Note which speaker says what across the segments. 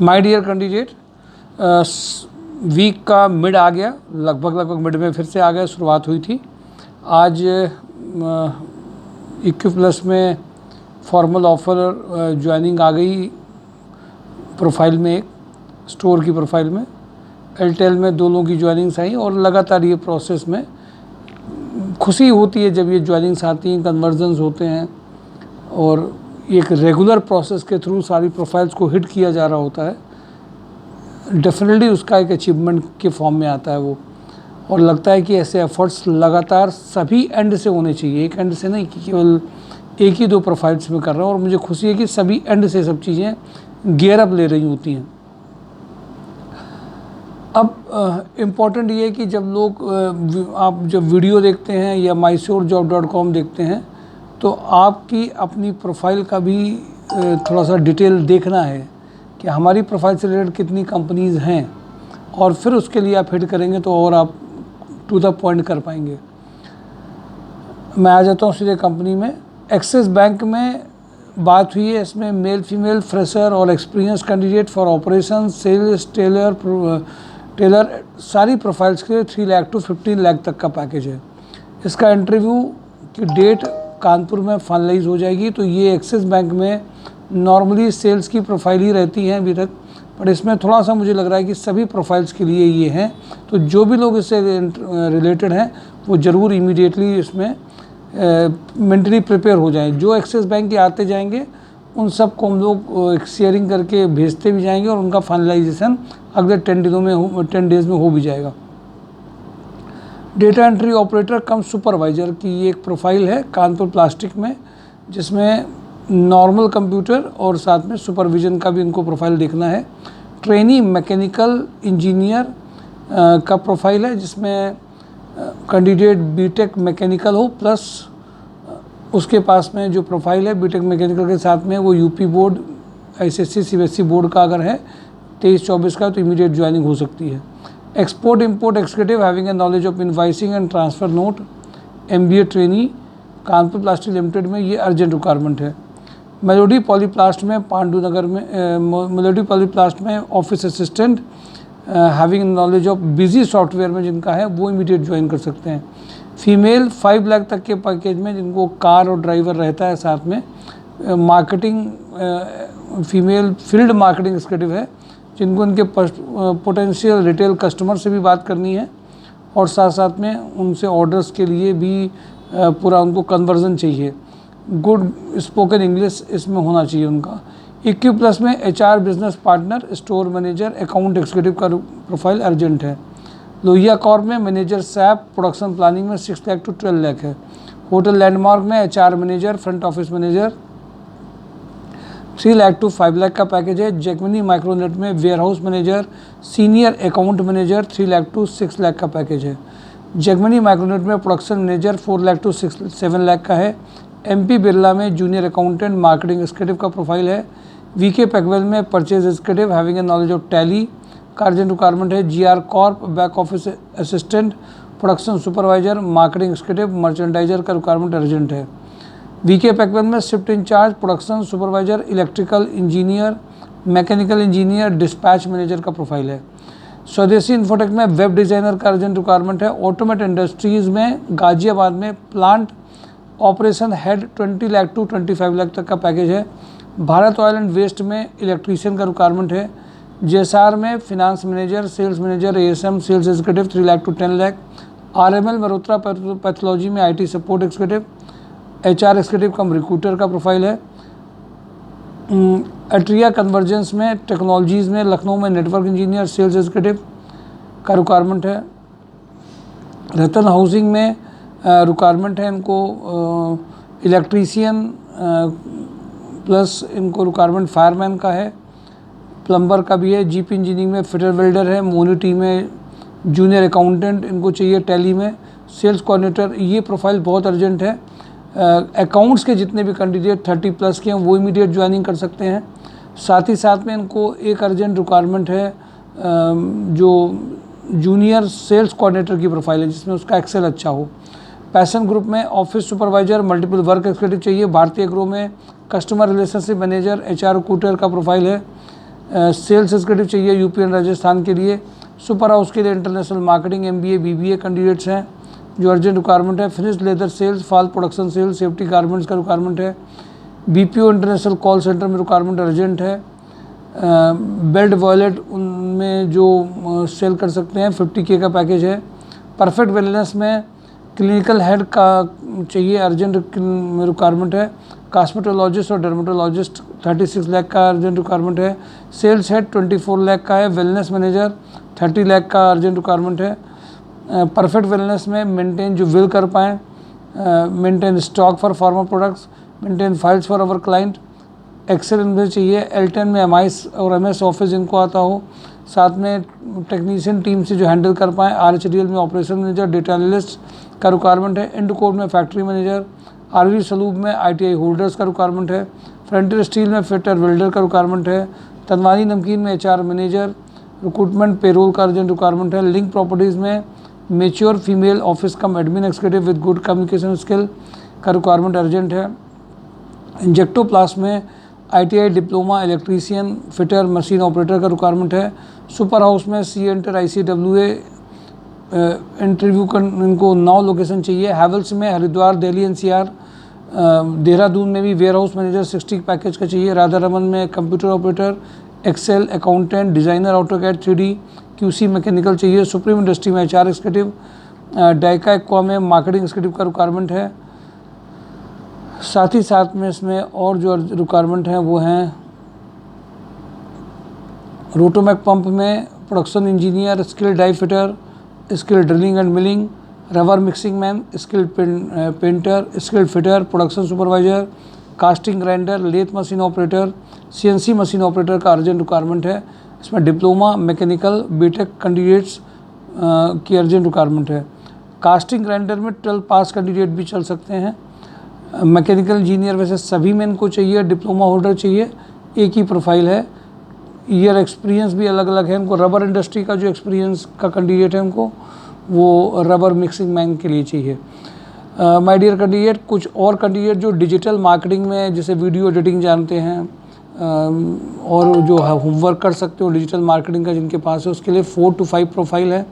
Speaker 1: My dear candidate, week का mid आ गया, लगभग मिड में फिर से आ गया, शुरुआत हुई थी आज। इक्यू प्लस में फॉर्मल ऑफ़र ज्वाइनिंग आ गई प्रोफाइल में, एक स्टोर की प्रोफाइल में। एयरटेल में 2 लोगों की ज्वाइनिंग्स आई और लगातार ये प्रोसेस में खुशी होती है जब ये ज्वाइनिंग्स आती हैं, कन्वर्जन्स होते हैं और एक रेगुलर प्रोसेस के थ्रू सारी प्रोफाइल्स को हिट किया जा रहा होता है। डेफिनेटली उसका एक अचीवमेंट के फॉर्म में आता है वो, और लगता है कि ऐसे एफर्ट्स लगातार सभी एंड से होने चाहिए, एक एंड से नहीं कि केवल एक ही 2 प्रोफाइल्स में कर रहा हूँ। और मुझे खुशी है कि सभी एंड से सब चीज़ें गियर अप ले रही होती हैं। अब इम्पॉर्टेंट ये है कि जब लोग आप जब वीडियो देखते हैं या mysurejob.com देखते हैं तो आपकी अपनी प्रोफाइल का भी थोड़ा सा डिटेल देखना है कि हमारी प्रोफाइल से रिलेटेड कितनी कंपनीज़ हैं, और फिर उसके लिए आप हिट करेंगे तो और आप टू द पॉइंट कर पाएंगे। मैं आ जाता हूँ सीधे कंपनी में। एक्सिस बैंक में बात हुई है, इसमें मेल फीमेल फ्रेशर और experience candidate for operation sales tailor सारी प्रोफाइल्स के 3 लाख टू 15 लाख तक का पैकेज है। इसका इंटरव्यू की डेट कानपुर में फाइनलाइज हो जाएगी। तो ये एक्सिस बैंक में नॉर्मली सेल्स की प्रोफाइल ही रहती हैं अभी तक, पर इसमें थोड़ा सा मुझे लग रहा है कि सभी प्रोफाइल्स के लिए ये हैं। तो जो भी लोग इससे रिलेटेड हैं वो ज़रूर इमीडिएटली इसमें मेंटली प्रिपेयर हो जाएं। जो एक्सिस बैंक के आते जाएंगे उन सब को हम लोग शेयरिंग करके भेजते भी जाएंगे और उनका फाइनलाइजेशन अगले 10 डेज़ में हो भी जाएगा। डेटा एंट्री ऑपरेटर कम सुपरवाइज़र की ये एक प्रोफाइल है कानपुर प्लास्टिक में, जिसमें नॉर्मल कंप्यूटर और साथ में सुपरविज़न का भी इनको प्रोफाइल देखना है। ट्रेनी मैकेनिकल इंजीनियर का प्रोफाइल है, जिसमें कैंडिडेट बीटेक मैकेनिकल हो प्लस उसके पास में जो प्रोफाइल है बीटेक मैकेनिकल के साथ में वो UP board, SSC CBSE board का अगर है 23-24 का तो इमीडिएट ज्वाइनिंग हो सकती है। Export import executive having a knowledge of invoicing and transfer note, MBA trainee Kanpur plastic limited में, ये अर्जेंट रिक्वायरमेंट है। मेलोडी पॉलीप्लास्ट में पांडु नगर में मेलोडी पॉलीप्लास्ट में office assistant having knowledge of busy software में जिनका है वो इमीडिएट ज्वाइन कर सकते हैं। फीमेल 5 लाख तक के पैकेज में जिनको कार और ड्राइवर रहता है, साथ में marketing female field marketing executive है जिनको उनके पोटेंशियल रिटेल कस्टमर से भी बात करनी है और साथ साथ में उनसे ऑर्डर्स के लिए भी पूरा उनको कन्वर्जन चाहिए। गुड स्पोकन इंग्लिश इसमें होना चाहिए उनका। इक्यू प्लस में HR business partner store manager account executive का प्रोफाइल अर्जेंट है। लोहिया कॉर्प में मैनेजर सैप प्रोडक्शन प्लानिंग में 6 लाख टू 12 लाख है। होटल लैंडमार्क में HR manager front office manager 3 lakh to 5 lakh का पैकेज है। जैकमिनी माइक्रोनेट में warehouse manager senior account manager 3 lakh to 6 lakh का पैकेज है। जैकमिनी माइक्रोनेट में production manager 4 lakh to 7 lakh का है। एमपी बिरला में जूनियर अकाउंटेंट मार्केटिंग एक्सिक्यूटिव का प्रोफाइल है। वीके पैकवेल में purchase executive having a knowledge of tally का अर्जेंट रिक्वायरमेंट है। GR corp back office assistant production supervisor marketing executive merchandiser का रिक्वायरमेंट अर्जेंट है। वीके पैकवेल में shift incharge production supervisor electrical engineer mechanical engineer dispatch manager का profile है। Swadeshi infotech में web designer का urgent requirement है। Automate Industries में गाजियाबाद में plant operation head 20 lakh to 25 lakh तक का पैकेज है। भारत ऑयल एंड वेस्ट में इलेक्ट्रीशियन का रिक्वायरमेंट है। जेएसआर में finance manager sales manager ASM sales executive 3 lakh to 10 lakh. RML Malhotra pathology में IT support executive HR executive cum recruiter का प्रोफाइल है। एट्रिया कन्वर्जेंस में टेक्नोलॉजीज़ में लखनऊ में नेटवर्क इंजीनियर सेल्स एग्जीक्यूटिव का रिक्वायरमेंट है। रतन हाउसिंग में रिक्वायरमेंट है इनको इलेक्ट्रीशियन प्लस इनको रिक्वायरमेंट फायरमैन का है, प्लम्बर का भी है। जीपी इंजीनियरिंग में फिटर वेल्डर है। मोनिटी में जूनियर अकाउंटेंट इनको चाहिए। टैली में सेल्स कोऑर्डिनेटर, ये प्रोफाइल बहुत अर्जेंट है। अकाउंट्स के जितने भी कैंडिडेट 30 प्लस के हैं वो इमीडिएट ज्वाइनिंग कर सकते हैं। साथ ही साथ में इनको एक अर्जेंट रिक्वायरमेंट है जो जूनियर सेल्स कोऑर्डिनेटर की प्रोफाइल है जिसमें उसका एक्सेल अच्छा हो। पैशन ग्रुप में office supervisor multiple work executive चाहिए। भारतीय ग्रो में customer relationship manager HR recruiter का प्रोफाइल है। सेल्स एग्जीक्यूटिव चाहिए यूपी एंड राजस्थान के लिए। सुपर हाउस के लिए international marketing MBA BBA candidates हैं जो अर्जेंट रिक्वायरमेंट है। फिनिश लेदर सेल्स, फाल प्रोडक्शन सेल्स, सेफ्टी गारमेंट्स का रिक्वायरमेंट है। BPO इंटरनेशनल कॉल सेंटर में रिक्वायरमेंट अर्जेंट है। बेल्ट वॉलेट उनमें जो सेल कर सकते हैं 50K का पैकेज है। परफेक्ट वेलनेस में क्लिनिकल हेड का चाहिए, अर्जेंट रिक्वायरमेंट है। कॉस्मेटोलॉजिस्ट और डर्मेटोलॉजिस्ट 36 लाख का अर्जेंट रिक्वायरमेंट है। सेल्स हेड 24 लाख का है। वेलनेस मैनेजर 30 लाख का अर्जेंट रिक्वायरमेंट है। परफेक्ट वेलनेस में मेंटेन जो विल कर पाएँ, maintain stock for pharma products, maintain files for our client. Excel इनमें चाहिए। L10 में MIS और MS ऑफिस जिनको आता हो, साथ में टेक्नीशियन टीम से जो हैंडल कर पाएँ। RHDL में ऑपरेशन मैनेजर, डेटा एनालिस्ट का रिक्वायरमेंट है। इंड कोड में फैक्ट्री मैनेजर, RV सलूब में ITI होल्डर्स का रिक्वायरमेंट है। फ्रंटियर स्टील में फिटर वेल्डर का रिक्वायरमेंट है। तनवानी नमकीन में HR मैनेजर, रिक्रूटमेंट पेरोल का अर्जेंट रिक्वायरमेंट है। लिंक प्रॉपर्टीज़ में mature female office come admin executive with good communication skill का रिक्वायरमेंट अर्जेंट है। इंजेक्टोप्लास्ट में ITI diploma electrician, fitter, machine operator का रिक्वायरमेंट है। सुपर हाउस में CENTER ICWA इंटरव्यू कर इनको 9 लोकेशन चाहिए। हैवल्स में हरिद्वार, दिल्ली NCR, देहरादून में भी वेयर हाउस मैनेजर 60 पैकेज का चाहिए। राधा रमन में computer operator, excel accountant, designer AutoCAD 3D, QC mechanical चाहिए। सुप्रीम इंडस्ट्री में HR एक्जीक्यूटिव, डाइका एक्वा में मार्केटिंग एक्जीक्यूटिव का रिक्वायरमेंट है। साथ ही साथ में इसमें और जो रिक्वायरमेंट हैं वो हैं रोटोमैक पंप में production engineer, skill die fitter, skill drilling and milling, rubber mixing man, skill painter, skill fitter, production supervisor, casting grinder, lathe machine operator, CNC machine operator का अर्जेंट रिक्वायरमेंट है। इसमें डिप्लोमा मैकेनिकल BTech कैंडिडेट्स की urgent requirement है। Casting grinder में 12 पास candidate भी चल सकते हैं। मैकेनिकल इंजीनियर वैसे सभी में इनको चाहिए, डिप्लोमा होल्डर चाहिए, एक ही प्रोफाइल है। ईयर एक्सपीरियंस भी अलग अलग है इनको। रबर इंडस्ट्री का जो एक्सपीरियंस का कैंडिडेट है उनको, वो रबर मिक्सिंग मैन के लिए चाहिए। माय डियर कैंडिडेट, कुछ और कैंडिडेट जो डिजिटल मार्केटिंग में जैसे वीडियो एडिटिंग जानते हैं और जो होमवर्क कर सकते हो डिजिटल मार्केटिंग का जिनके पास है, उसके लिए 4 to 5 प्रोफाइल है।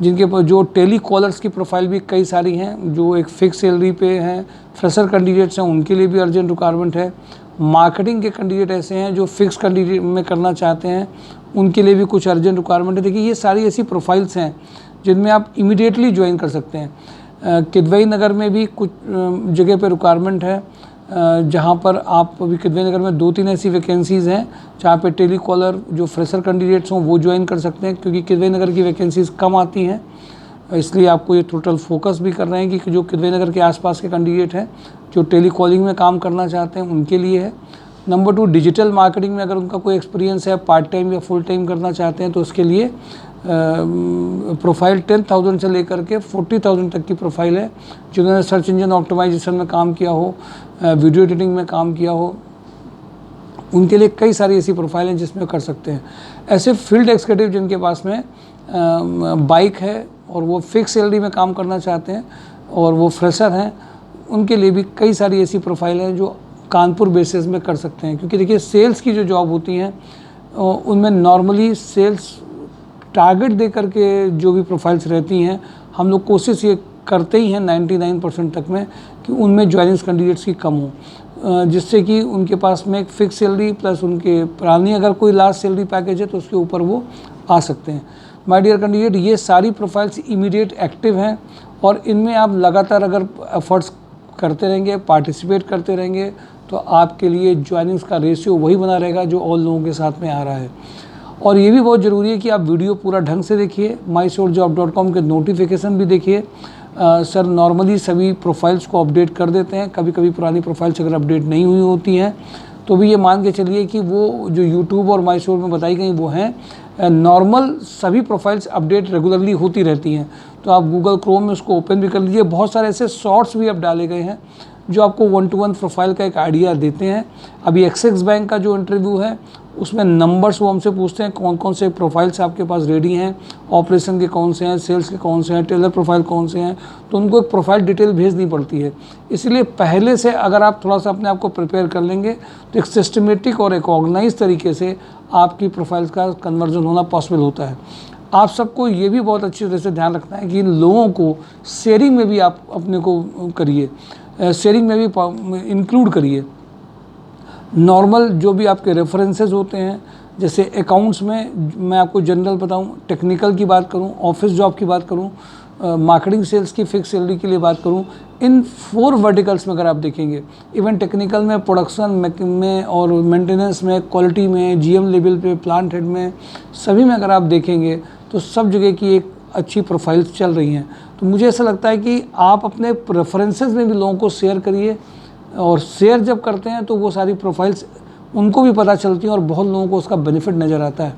Speaker 1: जिनके पास जो टेली कॉलर्स की प्रोफाइल भी कई सारी हैं जो एक फिक्स सैलरी पे हैं। फ्रेशर कैंडिडेट्स हैं उनके लिए भी अर्जेंट रिक्वायरमेंट है। मार्केटिंग के कैंडिडेट ऐसे हैं जो फिक्स कैंडिडेट में करना चाहते हैं, उनके लिए भी कुछ अर्जेंट रिक्वायरमेंट है। देखिए ये सारी ऐसी प्रोफाइल्स हैं जिनमें आप इमीडिएटली ज्वाइन कर सकते हैं। किदवई नगर में भी कुछ जगह पे रिक्वायरमेंट है जहाँ पर आप अभी किदवई नगर में 2-3 ऐसी वैकेंसीज़ हैं जहाँ पे टेली कॉलर जो फ्रेशर कैंडिडेट्स हों वो ज्वाइन कर सकते हैं, क्योंकि किदवई नगर की वैकेंसीज़ कम आती हैं। इसलिए आपको ये टोटल फोकस भी कर रहे हैं कि जो किदवई नगर के आसपास के कैंडिडेट हैं जो टेली कॉलिंग में काम करना चाहते हैं उनके लिए है। नंबर 2, डिजिटल मार्केटिंग में अगर उनका कोई एक्सपीरियंस है, पार्ट टाइम या फुल टाइम करना चाहते हैं तो उसके लिए प्रोफाइल 10,000 से लेकर के 40,000 तक की प्रोफाइल है। जिन्होंने सर्च इंजन ऑप्टिमाइजेशन में काम किया हो, वीडियो एडिटिंग में काम किया हो, उनके लिए कई सारी ऐसी प्रोफाइल हैं जिसमें कर सकते हैं। ऐसे फील्ड एक्जीक्यूटिव जिनके पास में बाइक है और वो फिक्स सैलरी में काम करना चाहते हैं और वो फ्रेशर हैं, उनके लिए भी कई सारी ऐसी प्रोफाइल हैं जो कानपुर बेसिस में कर सकते हैं। क्योंकि देखिए सेल्स की जो जॉब होती हैं उनमें नॉर्मली सेल्स टारगेट दे करके जो भी प्रोफाइल्स रहती हैं, हम लोग कोशिश ये करते ही हैं 99% तक में कि उनमें ज्वाइनिंग्स कैंडिडेट्स की कम हो, जिससे कि उनके पास में एक फिक्स सैलरी प्लस उनके पुरानी अगर कोई लास्ट सैलरी पैकेज है तो उसके ऊपर वो आ सकते हैं। माय डियर कैंडिडेट, ये सारी प्रोफाइल्स इमीडिएट एक्टिव हैं और इनमें आप लगातार अगर एफर्ट्स करते रहेंगे, पार्टिसिपेट करते रहेंगे तो आपके लिए ज्वाइनिंग्स का रेशियो वही बना रहेगा जो और लोगों के साथ में आ रहा है। और ये भी बहुत ज़रूरी है कि आप वीडियो पूरा ढंग से देखिए, mysourcejob.com के नोटिफिकेशन भी देखिए। सर नॉर्मली सभी प्रोफाइल्स को अपडेट कर देते हैं, कभी कभी पुरानी प्रोफाइल्स अगर अपडेट नहीं हुई होती हैं तो भी ये मान के चलिए कि वो जो यूट्यूब और माईशोर में बताई गई वो हैं। नॉर्मल सभी प्रोफाइल्स अपडेट रेगुलरली होती रहती हैं, तो आप गूगल क्रोम में उसको ओपन भी कर लीजिए। बहुत सारे ऐसे शॉर्ट्स भी अब डाले गए हैं जो आपको 1-to-1 प्रोफाइल का एक आइडिया देते हैं। अभी एक्सिस बैंक का जो इंटरव्यू है उसमें नंबर्स वो हमसे पूछते हैं कौन कौन से प्रोफाइल्स आपके पास रेडी हैं, ऑपरेशन के कौन से हैं, सेल्स के कौन से हैं, टेलर प्रोफाइल कौन से हैं, तो उनको एक प्रोफाइल डिटेल भेजनी पड़ती है। इसलिए पहले से अगर आप थोड़ा सा अपने आप को प्रिपेयर कर लेंगे तो एक सिस्टमेटिक और एक ऑर्गेनाइज तरीके से आपकी प्रोफाइल्स का कन्वर्जन होना पॉसिबल होता है। आप सबको ये भी बहुत अच्छी तरह से ध्यान रखना है कि इन लोगों को शेयरिंग में भी आप अपने को करिए, शेयरिंग में भी इंक्लूड करिए। नॉर्मल जो भी आपके रेफरेंसेस होते हैं, जैसे अकाउंट्स में मैं आपको जनरल बताऊं, टेक्निकल की बात करूं, ऑफिस जॉब की बात करूं, मार्केटिंग सेल्स की फिक्स सैलरी के लिए बात करूं, इन 4 वर्टिकल्स में अगर आप देखेंगे, इवन टेक्निकल में, प्रोडक्शन में और मेंटेनेंस में, क्वालिटी में, जीएम लेवल पे, प्लांट हेड में, सभी में अगर आप देखेंगे तो सब जगह की एक अच्छी प्रोफाइल्स चल रही हैं। तो मुझे ऐसा लगता है कि आप अपने प्रेफरेंसेस में भी लोगों को शेयर करिए, और शेयर जब करते हैं तो वो सारी प्रोफाइल्स उनको भी पता चलती हैं और बहुत लोगों को उसका बेनिफिट नज़र आता है।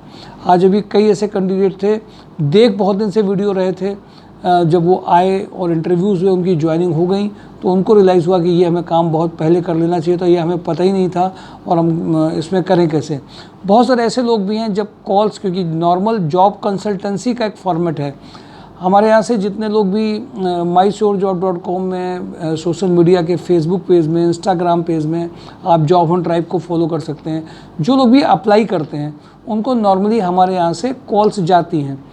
Speaker 1: आज अभी कई ऐसे कैंडिडेट थे, देख बहुत दिन से वीडियो रहे थे, जब वो आए और इंटरव्यूज़ हुए, उनकी ज्वाइनिंग हो गई तो उनको रियलाइज़ हुआ कि ये हमें काम बहुत पहले कर लेना चाहिए था, ये हमें पता ही नहीं था और हम इसमें करें कैसे। बहुत सारे ऐसे लोग भी हैं जब कॉल्स, क्योंकि नॉर्मल जॉब कंसल्टेंसी का एक फॉर्मेट है, हमारे यहाँ से जितने लोग भी mysurejob.com में, सोशल मीडिया के फेसबुक पेज में, इंस्टाग्राम पेज में आप जॉब ऑन ड्राइव को फॉलो कर सकते हैं। जो लोग भी अप्लाई करते हैं उनको नॉर्मली हमारे यहाँ से कॉल्स जाती हैं,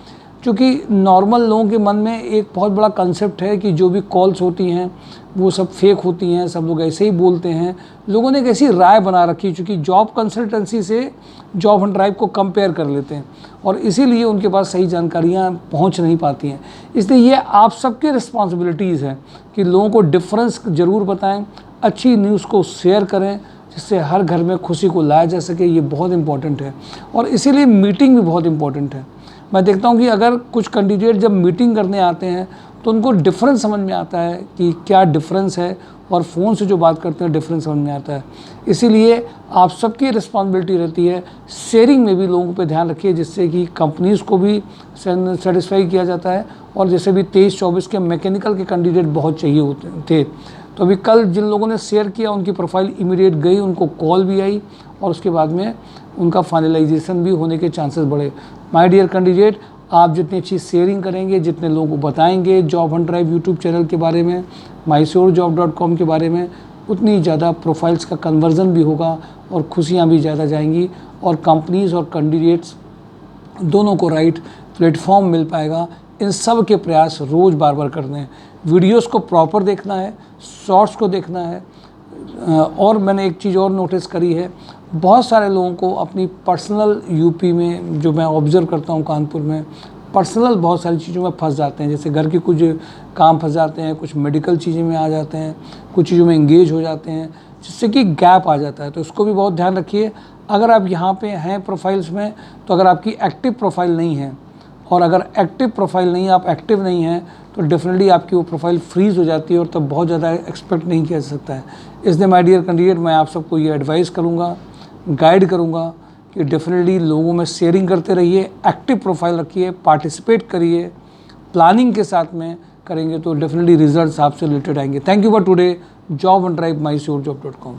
Speaker 1: क्योंकि नॉर्मल लोगों के मन में एक बहुत बड़ा कंसेप्ट है कि जो भी कॉल्स होती हैं वो सब फेक होती हैं, सब लोग ऐसे ही बोलते हैं। लोगों ने एक ऐसी राय बना रखी, क्योंकि जॉब कंसल्टेंसी से जॉब ऑन ड्राइव को कंपेयर कर लेते हैं और इसीलिए उनके पास सही जानकारियाँ पहुंच नहीं पाती हैं। इसलिए ये आप सबके रिस्पॉन्सिबिलिटीज़ है कि लोगों को डिफरेंस ज़रूर बताएं, अच्छी न्यूज़ को शेयर करें जिससे हर घर में खुशी को लाया जा सके। ये बहुत इंपॉर्टेंट है और इसीलिए मीटिंग भी बहुत इंपॉर्टेंट है। मैं देखता हूँ कि अगर कुछ कैंडिडेट जब मीटिंग करने आते हैं तो उनको डिफरेंस समझ में आता है कि क्या डिफरेंस है, और फ़ोन से जो बात करते हैं डिफरेंस समझ में आता है। इसीलिए आप सबकी रिस्पॉन्सिबिलिटी रहती है, शेयरिंग में भी लोगों पे ध्यान रखिए जिससे कि कंपनीज़ को भी सेटिस्फाई किया जाता है। और जैसे भी 23-24 के मैकेनिकल के कैंडिडेट बहुत चाहिए होते थे, तो अभी कल जिन लोगों ने शेयर किया उनकी प्रोफाइल इमीडिएट गई, उनको कॉल भी आई और उसके बाद में उनका फाइनलाइजेशन भी होने के चांसेस बढ़े। माय डियर कैंडिडेट, आप जितनी अच्छी शेयरिंग करेंगे, जितने लोगों को बताएंगे job on drive YouTube channel के बारे में, mysurejob.com के बारे में, उतनी ज़्यादा प्रोफाइल्स का कन्वर्जन भी होगा और खुशियाँ भी ज़्यादा जाएंगी और कंपनीज़ और कैंडिडेट्स दोनों को राइट प्लेटफॉर्म मिल पाएगा। इन सब के प्रयास रोज़ बार बार करने हैं, वीडियोस को प्रॉपर देखना है, शॉर्ट्स को देखना है। और मैंने एक चीज़ और नोटिस करी है, बहुत सारे लोगों को अपनी पर्सनल यूपी में जो मैं ऑब्ज़र्व करता हूँ कानपुर में, पर्सनल बहुत सारी चीज़ों में फंस जाते हैं। जैसे घर के कुछ काम फंस जाते हैं, कुछ मेडिकल चीज़ें में आ जाते हैं, कुछ चीज़ों में इंगेज हो जाते हैं, जिससे कि गैप आ जाता है। तो इसको भी बहुत ध्यान रखिए। अगर आप यहाँ पे हैं प्रोफाइल्स में, तो अगर आपकी एक्टिव प्रोफाइल नहीं है, और अगर एक्टिव प्रोफाइल नहीं है, आप एक्टिव नहीं हैं, तो डेफिनेटली आपकी वो प्रोफाइल फ्रीज़ हो जाती है और तब बहुत ज़्यादा एक्सपेक्ट नहीं किया जा सकता है। इसलिए माय डियर कैंडिडेट, मैं आप सबको ये एडवाइस करूँगा, गाइड करूँगा कि डेफिनेटली लोगों में शेयरिंग करते रहिए, एक्टिव प्रोफाइल रखिए, पार्टिसिपेट करिए, प्लानिंग के साथ में करेंगे तो डेफिनेटली रिजल्ट्स आपसे रिलेटेड आएंगे। Thank you for today. Job on drive mysurejob.com।